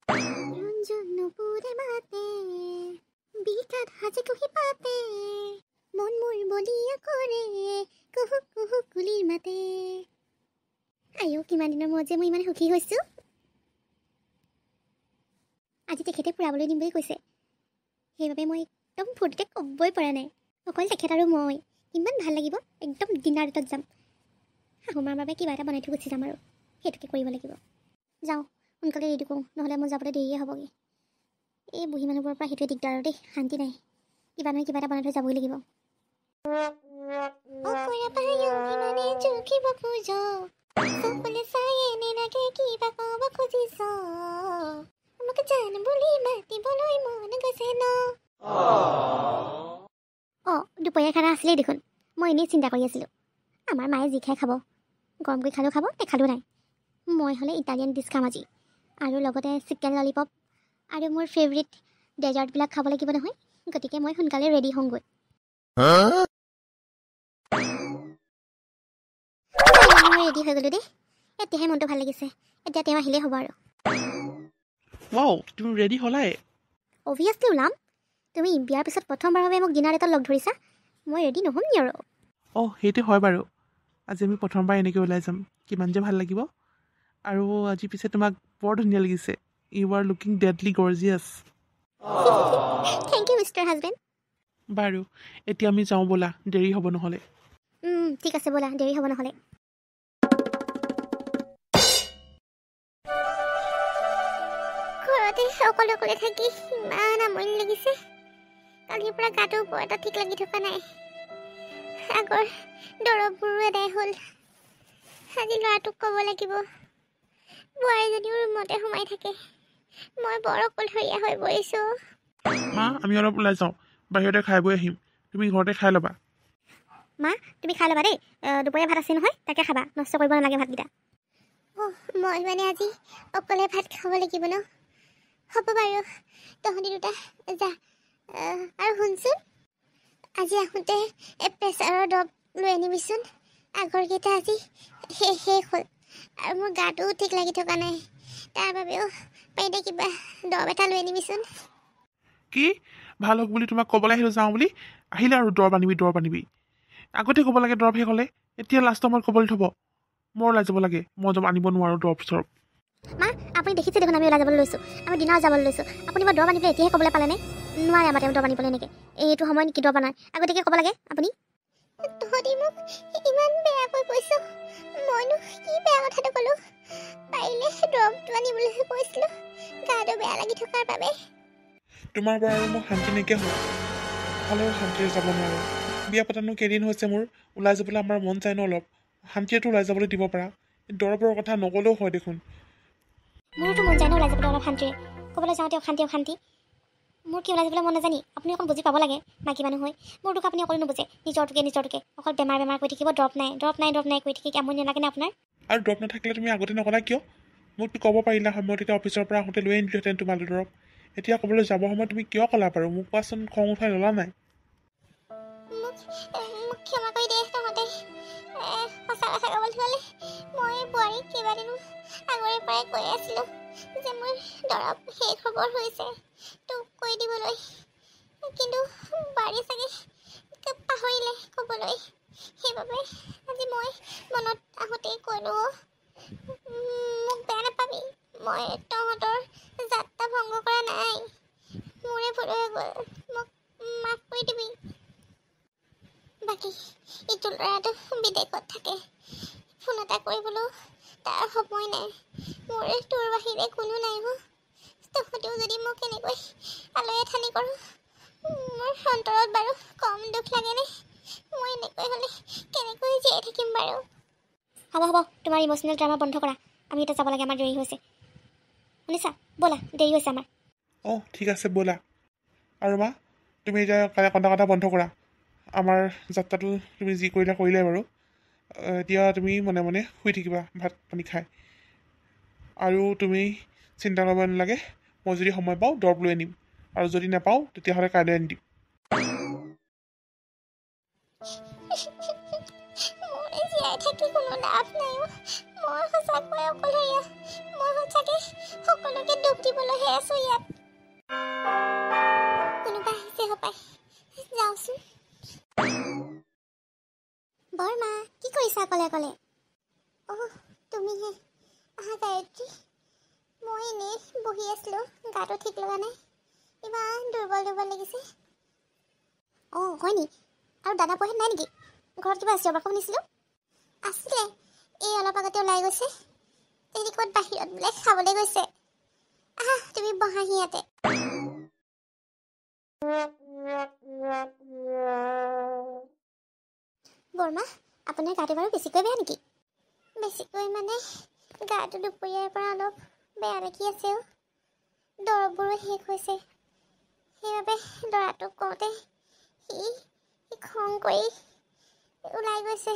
ৰঞ্জন নুপুৰে মাতে বিকাত সাজে কুহি পাতে মন মোৰ বলিয়া কৰে কুহু কুহু কুলিৰ মাতে। আয়ো কিমান দিনৰ মূৰত যে মই ইমান সুখী হৈছোঁ। আজি তেখেতে ফুৰাবলৈ দিম বুলি কৈছে, সেইবাবে মই একদম ফূৰ্তিতে ক'বই পৰা নাই। অকল তেখেত আৰু মই, ইমান ভাল লাগিব। একদম ডিনাৰ ডেটত যাম। শাহুমাৰ বাবে কিবা এটা বনাই থৈ গুচি যাম আৰু সেইটোকে কৰিব লাগিব। যাওঁ সোনকালে ৰেডি কৰোঁ, নহ'লে মোৰ যাবলৈ দেৰিয়ে হ'বগৈ। এই বুঢ়ী মানুহবোৰৰ পৰা সেইটোৱে দিগদাৰ আৰু দেই, শান্তি নাই। কিবা নহয় কিবা এটা বনাই থৈ যাবই লাগিব। দুপৰীয়া খানা আছিলেই দেখোন। মই এনেই চিন্তা কৰি আছিলোঁ, আমাৰ মায়ে যি খাই খাব, গৰম কৰি খালেও খাব, নেখালেও নাই। মই হ'লে ইটালিয়ান ডিছ খাম আজি, আৰু লগতে চিকেন ললিপপ আৰু মোৰ ফেভৰিট ডেজাৰ্টবিলাক খাব লাগিব নহয়। গতিকে মই সোনকালে ৰেডি হওঁগৈ। ৰেডি হৈ গ'লো দেই, এতিয়াহে মনটো ভাল লাগিছে। এতিয়া তেওঁ আহিলেই হ'ব আৰু। ৱাও, তুমি ৰেডি হ'লাই? অভিয়াছলি ওলাম। তুমি বিয়াৰ পিছত প্ৰথমবাৰৰ বাবে মোক ডিনাৰ ডেটত লগ ধৰিছা, মই ৰেডি নহ'ম নি আৰু? অঁ, সেইটো হয় বাৰু। আজি আমি প্ৰথমবাৰ এনেকৈ ওলাই যাম, কিমান যে ভাল লাগিব। আৰু আজি পিছে তোমাক বৰ ধুনীয়া লাগিছে। You are looking deadly gorgeous. Thank you mister husband. বাৰু এতিয়া আমি যাওঁ ব'লা, দেৰি হ'ব নহ'লে। ঠিক আছে ব'লা, দেৰি হ'ব নহ'লে। ঘৰতে অকলে অকলে থাকি ইমান আমনি লাগিছে। কালিৰ পৰা গাটো বৰ এটা ঠিক লাগি থকা নাই। আগৰ দৰৱবোৰো এদাই হ'ল। আজি ল'ৰাটোক ক'ব লাগিব। বোৱাৰীজনীও ৰুমতে সোমাই থাকে। মই বৰ অকলশৰীয়া হৈ পৰিছোঁ। মা, আমি অলপ ওলাই যাওঁ, বাহিৰতে খাই বৈ আহিম। তুমি ঘৰতে খাই ল'বা। মা, তুমি খাই ল'বা দেই। দুপৰীয়া ভাত আছে নহয়, তাকে খাবা, নষ্ট কৰিব নালাগে ভাতকেইটা। মই মানে আজি অকলে ভাত খাব লাগিব ন? হ'ব বাৰু, তহঁতি দুটা যা। আৰু শুনচোন, আজি আহোঁতে প্ৰেছাৰৰ দৰৱ লৈ আনিবিচোন। আগৰকেইটা আজি শেষ হ'ল, আৰু মোৰ গাটোও ঠিক লাগি থকা নাই। তাৰ বাবেও পাৰিলে কিবা দৰৱ এটা লৈ আনিবিচোন। কি ভাল হওক বুলি তোমাক ক'বলৈ আহিলোঁ যাওঁ বুলি, আহিলে আৰু দৰৱ আনিবি। আগতে ক'ব লাগে দৰৱ শেষ হ'লে, এতিয়া লাষ্টৰ সময়ত ক'বলৈ থ'ব। মই ওলাই যাব লাগে, মই আনিব নোৱাৰোঁ দৰৱ চৰৱ। মা, আপুনি দেখিছে দেখোন আমি ওলাই যাবলৈ লৈছোঁ, আমি ডিনাৰ যাবলৈ লৈছোঁ। আপুনি বাৰু দৰৱ আনিবলৈ এতিয়াহে ক'বলৈ পালেনে? নোৱাৰে আমাৰ তেওঁ দৰৱ আনিবলৈ এনেকৈ। এইটো সময় নেকি দৰৱ আনাৰ? আগতীয়াকৈ ক'ব লাগে আপুনি। তহঁতি মোক ইমান বেয়াকৈ কৈছ, মইনো কি বেয়া কথাটো ক'লোঁ? পাৰিলে দৰৱটো আনিবলৈ কৈছিলোঁ, গাটো বেয়া লাগি থকাৰ বাবে। তোমাৰ পৰা আৰু মোক শান্তি নাইকিয়া হ'ল। খালেও শান্তিৰে যাব নোৱাৰোঁ। বিয়া পতানো কেইদিন হৈছে মোৰ, ওলাই যাবলৈ আমাৰ মন যায় ন অলপ। শান্তিৰেতো ওলাই যাবলৈ দিব পাৰা। দৰৱৰ কথা নক'লেও হয় দেখোন। মোৰতো মন যায় ন ওলাই যাবলৈ অলপ শান্তিৰে। ক'বলৈ যাওঁতে অশান্তি। মোৰ কি ওলাই যাবলৈ মন নাজানি? আপুনি অকণ বুজি পাব লাগে, মাইকী মানুহ হৈ। মোৰ দুখ আপুনি অকলে নুবুজে। নিজৰটোকে অকল বেমাৰ কৈ থাকিব, দৰৱ নাই কৈ থাকি আমনি নালাগেনে আপোনাৰ? আৰু দৰৱ নাথাকিলে তুমি আগতে নকলা কিয়? মোকতো ক'ব পাৰিলা হয়, মই তেতিয়া অফিচৰ পৰা আহোঁতে লৈ আনিলোহেঁতেন তোমালৈ দৰৱ। এতিয়া ক'বলৈ যাব সময়ত তুমি কিয় ক'লা বাৰু? মোক কোৱাচোন, খং উঠাই ল'লা নাই? মোক ক্ষমা কৰি দে তহঁতে। সঁচা কথা ক'বলৈ গ'লে মই বোৱাৰীক কেইবাদিনো আগৰে পৰাই কৈ আছিলোঁ যে মোৰ দৰৱ শেষ হ'বৰ হৈছে, তোক কৈ দিবলৈ। কিন্তু বোৱাৰী চাগে পাহৰিলে ক'বলৈ, সেইবাবে আজি মই মনত আহোঁতেই ক'লোঁ। মোক বেয়া নাপাবি, মই তহঁতৰ যাত্ৰা ভংগ কৰা নাই। মোৰে ভুল হৈ গ'ল, মোক মাফ কৰি দিবি। বাকী ইটো ল'ৰাটো বিদেশত থাকে, ফোন এটা কৰিবলৈও তাৰ সময় নাই। মোৰ তোৰ বাহিৰে কোনো নাই। তহঁতেও যদি মোক এনেকৈ আলৈ আথানি কৰ, মোৰ অন্তৰত বাৰু কম দুখ লাগেনে? মই এনেকৈ হ'লে কেনেকৈ জীয়াই থাকিম বাৰু? হ'ব, তোমাৰ ইম'চনেল ড্ৰামা বন্ধ কৰা। আমি এতিয়া যাব লাগে, আমাৰ দেৰি হৈছে। শুনিছা? ব'লা, দেৰি হৈছে আমাৰ। অঁ, ঠিক আছে ব'লা। আৰু মা, তুমি এতিয়া কন্দা কটা বন্ধ কৰা। আমাৰ যাত্ৰাটো তুমি যি কৰিলে বাৰু। এতিয়া তুমি মনে মনে শুই থাকিবা ভাত পানী খাই। আৰু তুমি চিন্তা কৰিব নালাগে, মই যদি সময় পাওঁ দৰৱ লৈ আনিম, আৰু যদি নাপাওঁ তেতিয়াহ'লে কাইলৈ আনি দিম। জীয়াই থাকি কোনো লাভ নাই। মই সঁচাকৈ অকলশৰীয়া। মই সঁচাকে সকলোকে দুখ দিবলৈহে আছো ইয়াত। কোনোবা আহিছে হপাই, যাওঁচোন। বৰমা, কি কৰিছা অকলে অকলে? তুমিহে। আহা গায়ত্ৰী। মই এনেই বহি আছিলোঁ, গাটো ঠিক লগা নাই, ইমান দুৰ্বল দুৰ্বল লাগিছে। হয় নি? আৰু দাদা পঢ়ে নাই নেকি? ঘৰত কিবা চিঞৰ বাখৰ শুনিছিলোঁ। আছিলে, এই অলপ আগতে ওলাই গৈছে। তেহেঁতি ক'ত বাহিৰত বোলে খাবলৈ গৈছে। আহা তুমি বহাহি ইয়াতে। বৰমা, আপোনাৰ গাটো বাৰু বেছিকৈ বেয়া নেকি? বেছিকৈ মানে গাটো দুপৰীয়াৰ পৰা অলপ বেয়া লাগি আছে। দৰৱবোৰো শেষ হৈছে। সেইবাবে ল'ৰাটোক কওঁতে সি খং কৰি ওলাই গৈছে।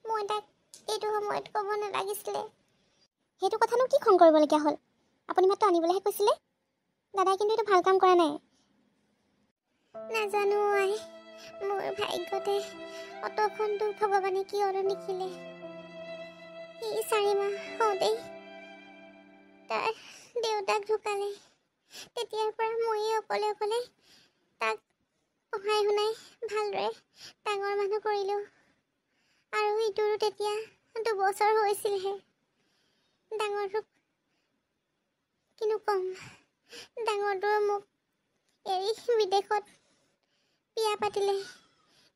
মই তাক এইটো সময়ত ক'ব নালাগিছিলে। সেইটো কথানো কি খং কৰিবলগীয়া হ'ল? আপুনি মাত্ৰ আনিবলৈহে কৈছিলে। দাদাই কিন্তু এইটো ভাল কাম কৰা নাই। নাজানো আই, মোৰ ভাগ্যতে অতখন দুখ ভগৱানে কিয়নো লিখিলে। সি 4 মাহ হওঁতেই তাৰ দেউতাক ঢুকালে। তেতিয়াৰ পৰা ময়ে অকলে অকলে তাক পঢ়াই শুনাই ভালদৰে ডাঙৰ মানুহ কৰিলোঁ। আৰু ইটোৰো তেতিয়া 2 বছৰ হৈছিলহে। ডাঙৰটোক কিনো ক'ম, ডাঙৰটোৱে মোক এৰি বিদেশত বিয়া পাতিলে।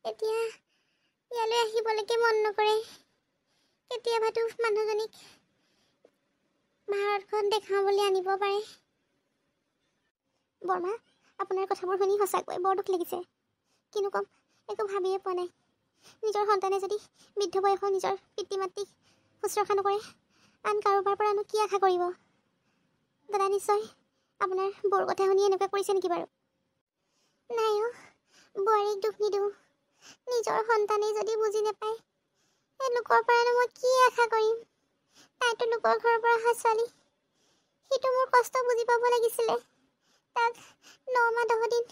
এতিয়া ইয়ালৈ আহিবলৈকে মন নকৰে। কেতিয়াবাতো মানুহজনীক ভাৰতখন দেখাওঁ বুলি আনিব পাৰে। বৰমা, আপোনাৰ কথাবোৰ শুনি সঁচাকৈ বৰ দুখ লাগিছে। কিনো ক'ম, একো ভাবিয়ে পোৱা নাই। নিজৰ সন্তানে যদি বৃদ্ধ বয়সত নিজৰ পিতৃ মাতৃক শুশ্ৰূষা নকৰে, আন কাৰোবাৰ পৰানো কি আশা কৰিব? দাদা নিশ্চয় আপোনাৰ বৰ কথা শুনি এনেকুৱা কৰিছে নেকি বাৰু? নাই বোৱাৰীক দুখ নিদিওঁ। নিজৰ সন্তানেই যদি বুজি নাপায়, এই লোকৰ পৰানো মই কি আশা কৰিম? তাইতো লোকৰ ঘৰৰ পৰা অহা ছোৱালী। সিটো মোৰ কষ্ট বুজি পাব লাগিছিলে। তাক 9 মাহ 10 দিন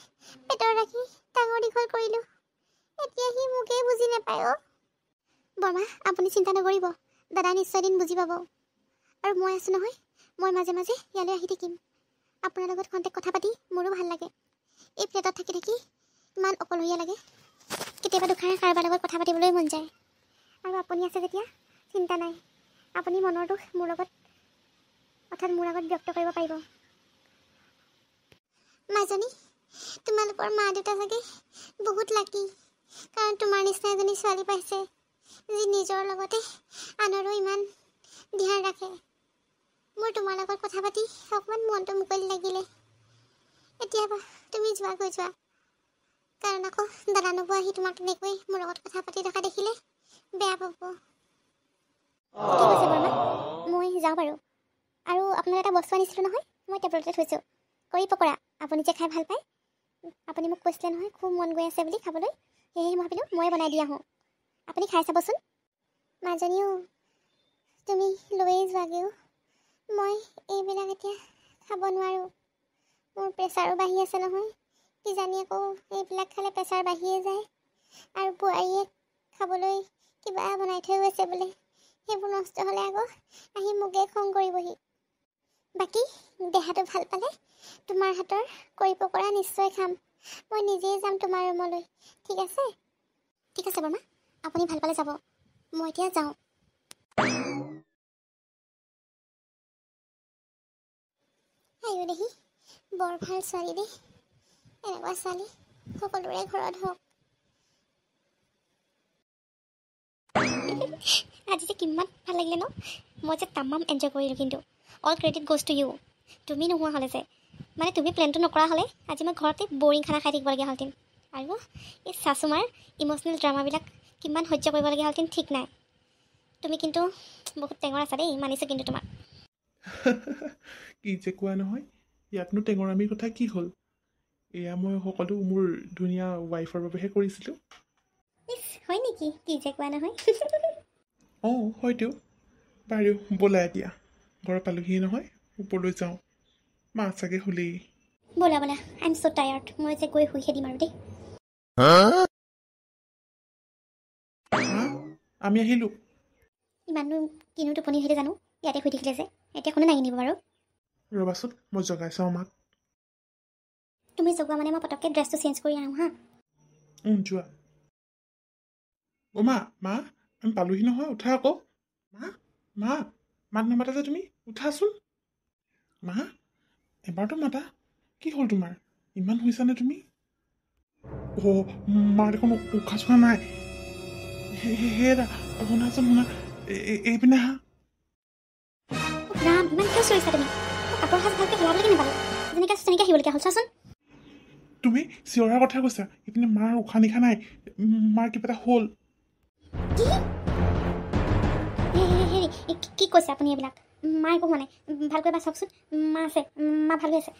পেটত ৰাখি ডাঙৰ দীঘল কৰিলোঁ। এতিয়া সি মোকেই বুজি নাপায়। বৰমা, আপুনি চিন্তা নকৰিব। দাদাই নিশ্চয় দিন বুজি পাব। আৰু মই আছোঁ নহয়, মই মাজে মাজে ইয়ালৈ আহি থাকিম। আপোনাৰ লগত কণ্টেক্ট কথা পাতি মোৰো ভাল লাগে। এই ফ্লেটত থাকি থাকি ইমান অকলশৰীয়া লাগে। কেতিয়াবা দুখাৰ কাৰোবাৰ লগত কথা পাতিবলৈ মন যায়। আৰু আপুনি আছে যেতিয়া চিন্তা নাই। আপুনি মনৰ দুখ মোৰ লগত অৰ্থাৎ মোৰ আগত ব্যক্ত কৰিব পাৰিব। মাজনী, তোমালোকৰ মা দেউতা চাগে বহুত লাকি, কাৰণ তোমাৰ নিচিনা এজনী ছোৱালী পাইছে যি নিজৰ লগতে আনৰো ইমান ধ্যান ৰাখে। মোৰ তোমাৰ লগত কথা পাতি অকণমান মনটো মুকলি লাগিলে। এতিয়া তুমি যোৱাগৈ যোৱা, কাৰণ আকৌ দাদা নবৌ আহি তোমাক তেনেকৈ মোৰ লগত কথা পাতি থকা দেখিলে বেয়া পাব। ঠিক আছে বৰমা, মই যাওঁ বাৰু। আৰু আপোনাক এটা বস্তু আনিছিলোঁ নহয়, মই টেবুলতে থৈছোঁ। কৰি পকৰা, আপুনি যে খাই ভাল পায়। আপুনি মোক কৈছিলে নহয় খুব মন গৈ আছে বুলি খাবলৈ, সেয়েহে মই ভাবিলোঁ ময়ে বনাই দি আহোঁ। আপুনি খাই চাবচোন। মাজনীও তুমি লৈয়ে যোৱাগৈও। মই এইবিলাক এতিয়া খাব নোৱাৰোঁ। মোৰ প্ৰেছাৰো বাঢ়ি আছে নহয়। কিজানি আকৌ এইবিলাক খালে প্ৰেছাৰ বাঢ়িয়ে যায়। আৰু বোৱাৰীয়ে খাবলৈ কিবা বনাই থৈ গৈছে বোলে। সেইবোৰ নষ্ট হ'লে আকৌ আহি মোকে খং কৰিবহি। বাকী দেহাটো ভাল পালে তোমাৰ হাতৰ কৰি পকৰা নিশ্চয় খাম। মই নিজেই যাম তোমাৰ ৰুমলৈ। ঠিক আছে? ঠিক আছে বৰমা, আপুনি ভাল পালে যাব। মই এতিয়া যাওঁ। আয়ো দেহি, বৰ ভাল ছোৱালী দেই। এনেকুৱা ছোৱালী সকলোৰে ঘৰত হওক। আজি যে কিমান ভাল লাগিলে ন? মই যে তামাম এনজয় কৰিলোঁ। কিন্তু all credit goes to you. তুমি নোহোৱা হ'লে যে, মানে তুমি প্লেনটো নকৰা হ'লে আজি মই ঘৰতে বৰিং খানা খাই থাকিবলগীয়া হ'লহেঁতেন। আৰু এই চাচুমাৰ ইম'চনেল ড্ৰামাবিলাক কিমান সহ্য কৰিবলগীয়া হ'লহেঁতেন ঠিক নাই। তুমি কিন্তু বহুত টেঙৰ আছা দেই, মানিছোঁ কিন্তু তোমাক। কি যে কোৱা নহয়, ইয়াতনো টেঙৰামিৰ কথা কি হ'ল? এয়া মই সকলো মোৰ ধুনীয়া ৱাইফৰ বাবেহে কৰিছিলোঁ। ইছ, হয় নেকি? কি যে কোৱা নহয়। অঁ হয়তো। বাৰু ব'লা এতিয়া, ঘৰ পালোহিয়ে নহয়, ওপৰলৈ যাওঁ। মা চাগে শুলেই। ব'লা ব'লা, আই এম ছ' টায়াৰ্ড। মই যে গৈ শুইহে দিম আৰু দেই। আমি আহিলোঁ। ইমানো কিনো টোপনি আহিলে জানো? ইয়াতে শুই থাকিলে যে এতিয়া কোনে নাগি নিব বাৰু ৰ'বাচোন মই জগাই চাওঁ মাক তুমি জগোৱা মানে মই পটককৈ ড্ৰেছটো চেঞ্জ কৰি আহোঁ হা যোৱা অ' মা আমি পালোহি নহয় উঠা আকৌ মা মাত নামাতা যে তুমি উঠাচোন মা এবাৰতো মাতা কি হ'ল তোমাৰ ইমান শুইছানে তুমি অ' মাৰ দেখোন উশাহ চোখা নাই হেৰা শুনাচোন শুনা এইপিনে আহা ৰাম ইমান কিয় চিঞৰিছা তুমি কাপোৰ সাজ ভালকৈ সলাবলৈ কেনে পালোঁ যেনেকৈ আছে তেনেকৈ আহিবলগীয়া হ'ল চোৱাচোন তুমি চিঞৰাৰ কথা কৈছা ইপিনে মাৰ উশাহ নিশাহ নাই মাৰ কিবা এটা হ'ল হেৰি কি কৈছে আপুনি এইবিলাক মাৰ একো হোৱা নাই ভালকৈ এবাৰ চাওকচোন মা আছে মা ভাল হৈ আছে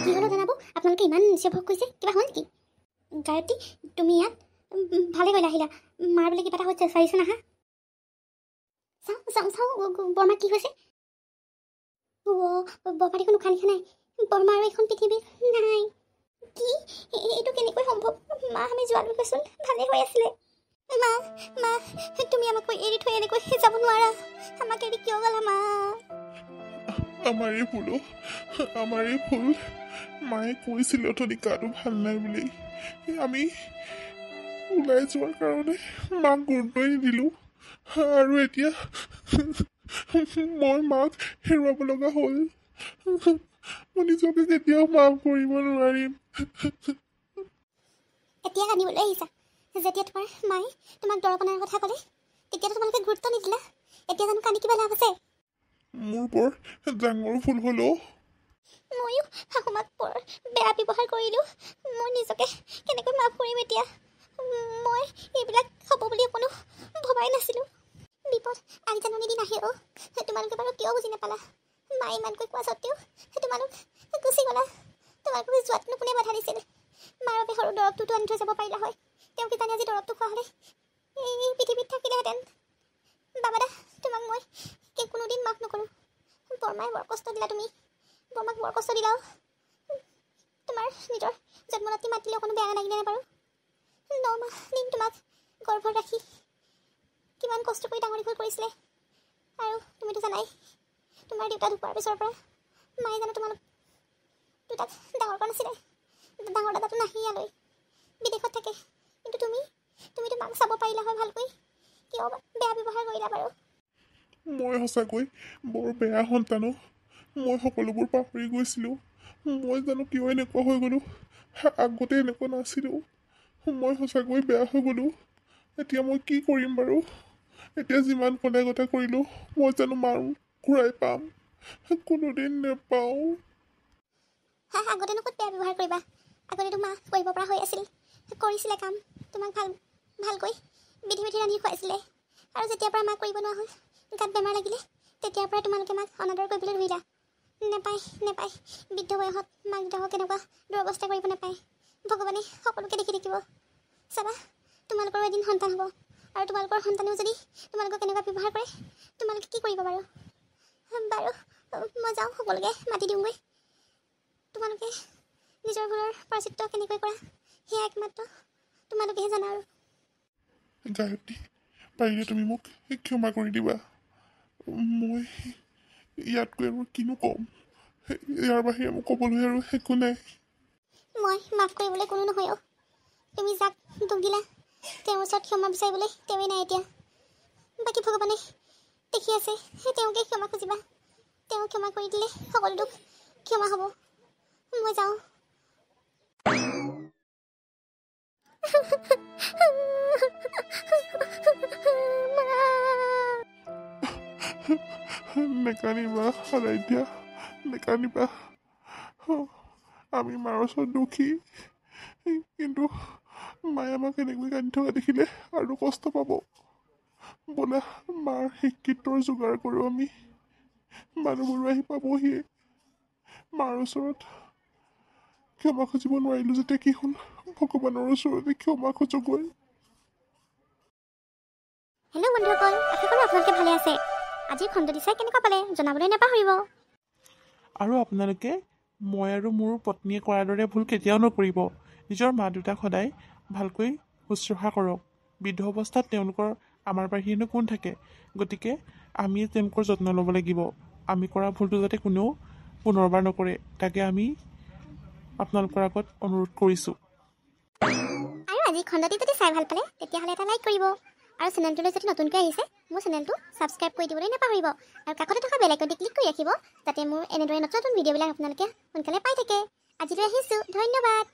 কি হ'লেও জনাব আপোনালোকে ইমান চিঞৰ কৰিছে কিবা হ'ল নেকি গায়ত্ৰী তুমি ইয়াত ভালে কৰিলা আহিলা মাৰ বোলে কিবা এটা হৈছে চাইছে নাহা চাওঁ বৰমা কি হৈছে বৰমা দেখোন উশাহ নিশাহ নাই বৰমা আৰু এইখন পৃথিৱীত নাই কি এইটো কেনেকৈ সম্ভৱ মা আমি যোৱালৈ কৈছোন ভালে হৈ আছিলে মা তুমি আমাক এৰি থৈ এনেকৈ যাব নোৱাৰা আমাক এৰি কিয় গ'লা মা আমাৰেই ভুল আমাৰেই ভুল মায়ে কৈছিলে অথনি গাটো ভাল নাই বুলি আমি ওলাই যোৱাৰ কাৰণে মাক গুৰুত্বই নিদিলোঁ আৰু এতিয়া মই মাক হেৰুৱাব লগা হ'ল মই নিজকে কেতিয়াও মাফ কৰিব নোৱাৰিম এতিয়া কান্দিবলৈ আহিছা যেতিয়া তোমাৰ মায়ে তোমাক দৰৱ অনাৰ কথা ক'লে তেতিয়াতো তোমালোকে গুৰুত্ব নিদিলা এতিয়া জানো কান্দি কিবা লাভ আছে মোৰ বৰ ডাঙৰ ভুল হ'লো ময়ো শাহুমাক বৰ বেয়া ব্যৱহাৰ কৰিলোঁ মই নিজকে কেনেকৈ মাফ কৰিম এতিয়া মই এইবিলাক হ'ব বুলি অকণো ভবাই নাছিলোঁ বিপদ আগজাননী দিন আহে তোমালোকে বাৰু কিয় বুজি নাপালা মায়ে ইমানকৈ কোৱা স্বত্তেও তোমালোক গুচি গ'লা তোমালোকক যোৱাতনো কোনে বাধা দিছিল মাৰ বাবে সৰু দৰৱটোতো আনি থৈ যাব পাৰিলা হয় তেওঁ কি জানে আজি দৰৱটো খোৱা হ'লে এই পৃথিৱীত থাকিলেহেঁতেন বাবাদা তোমাক মই কোনোদিন মাফ নকৰোঁ বৰমাই বৰ কষ্ট দিলা তুমি বৰমাক বৰ কষ্ট দিলাও তোমাৰ নিজৰ জন্মনাতি মাতিলেও অকণো বেয়া লাগিলেনে বাৰু 9 মাহ দিন তোমাক গৰ্ভত ৰাখি কিমান কষ্ট কৰি ডাঙৰ দীঘল কৰিছিলে আৰু তুমিতো জানাই তোমাৰ দেউতা ঢুকোৱাৰ পিছৰ পৰা মায়ে জানো তোমালোক দুটাক ডাঙৰ কৰা নাছিলে ডাঙৰ দাদাটো নাহি ইয়ালৈ বিদেশত থাকে কিন্তু তুমিতো মাক চাব পাৰিলা হয় ভালকৈ কিয় বেয়া ব্যৱহাৰ কৰিলা বাৰু মই সঁচাকৈ বৰ বেয়া সন্তানো মই সকলোবোৰ পাহৰি গৈছিলোঁ মই জানো কিয় এনেকুৱা হৈ গ'লোঁ আগতে এনেকুৱা নাছিলোঁ মই সঁচাকৈ বেয়া হৈ গ'লোঁ এতিয়া মই কি কৰিম বাৰু এতিয়া যিমান কণে গতা কৰিলোঁ মই জানো মাৰ ঘূৰাই পাম কোনোদিন নেপাওঁ আগতেনো ক'ত বেয়া ব্যৱহাৰ কৰিবা আগতেতো মা কৰিব পৰা হৈ আছিল কৰিছিলে কাম তোমাক ভালকৈ বিধি ৰান্ধি খুৱাইছিলে আৰু যেতিয়াৰ পৰা মাক কৰিব নোৱাৰা হ'ল গাত বেমাৰ লাগিলে তেতিয়াৰ পৰা তোমালোকে মাক অনাদৰ কৰিবলৈ ধৰিলা নেপায় বৃদ্ধ বয়সত মাক দেউতাকক কেনেকুৱা দুৰৱস্থা কৰিব নাপায় ভগৱানে সকলোকে দেখি থাকিব চাবা তোমালোকৰো এদিন সন্তান হ'ব আৰু তোমালোকৰ সন্তানেও যদি তোমালোকক কেনেকুৱা ব্যৱহাৰ কৰে তোমালোকে কি কৰিব বাৰু মই যাওঁ সকলোকে মাতি দিওঁগৈ তোমালোকে নিজৰ ঘৰৰ প্ৰাচিত্য কেনেকৈ কৰা সেয়া একমাত্ৰ তোমালোকেহে জানা আৰু গায়ত্ৰী পাৰিলে তুমি মোক ক্ষমা কৰি দিবা মই ইয়াতকৈ আৰু কিনো ক'ম ইয়াৰ বাহিৰে মোক ক'বলৈ আৰু একো নাই মই মাফ কৰিবলৈ কোনো নহয় তুমি যাক দুখ দিলা তেওঁৰ ওচৰত ক্ষমা বিচাৰিবলৈ তেওঁৱেই নাই এতিয়া বাকী ভগৱানে দেখি আছে তেওঁকে ক্ষমা খুজিবা তেওঁ ক্ষমা কৰি দিলে সকলো দুখ ক্ষমা হ'ব মই যাওঁ নেকানিবা আৰাধ্যা নেকানিবা আমি মাৰ ওচৰত দুখী কিন্তু মায়ে আমাক এনেকৈ কান্দি থকা দেখিলে আৰু কষ্ট পাব বোলা মাৰ শিক্ষিতৰ যোগাৰ কৰোঁ আমি মানুহবোৰো আহি পাবহিয়ে মাৰ ওচৰত ক্ষমা খুজিব নোৱাৰিলোঁ যেতিয়া কি হ'ল ভগৱানৰ ওচৰতে ক্ষমা খোজোগৈ হেল্ল' বন্ধুসকল আশা কৰোঁ আপোনালোকে ভালে আছে আজিৰ খণ্ডটি চাই কেনেকুৱা পালে জনাবলৈ নাপাহৰিব আৰু আপোনালোকে মই আৰু মোৰ পত্নীয়ে কৰাৰ দৰে ভুল কেতিয়াও নকৰিব নিজৰ মা দেউতাক সদায় ভালকৈ শুশ্ৰূষা কৰক বৃদ্ধ অৱস্থাত তেওঁলোকৰ আমাৰ বাহিৰেনো কোন থাকে গতিকে আমিয়ে তেওঁলোকৰ যত্ন ল'ব লাগিব। আমি কৰা ভুলটো যাতে কোনেও পুনৰবাৰ নকৰে, তাকে আমি আপোনালোকৰ আগত অনুৰোধ কৰিছোঁ। আৰু আজি খণ্ডটি যদি চাই ভাল পালে তেতিয়াহ'লে এটা লাইক কৰিব আৰু চেনেলটোলৈ যদি নতুনকৈ আহিছে মোৰ চেনেলটো ছাবস্ক্ৰাইব কৰি দিবলৈ নাপাহৰিব আৰু কাষতে থকা বেল আইকনটি ক্লিক কৰি ৰাখিব যাতে মোৰ এনেদৰে নতুন নতুন ভিডিঅ'বিলাক আপোনালোকে সোনকালে পাই থাকে। আজিলৈ আহিছোঁ, ধন্যবাদ।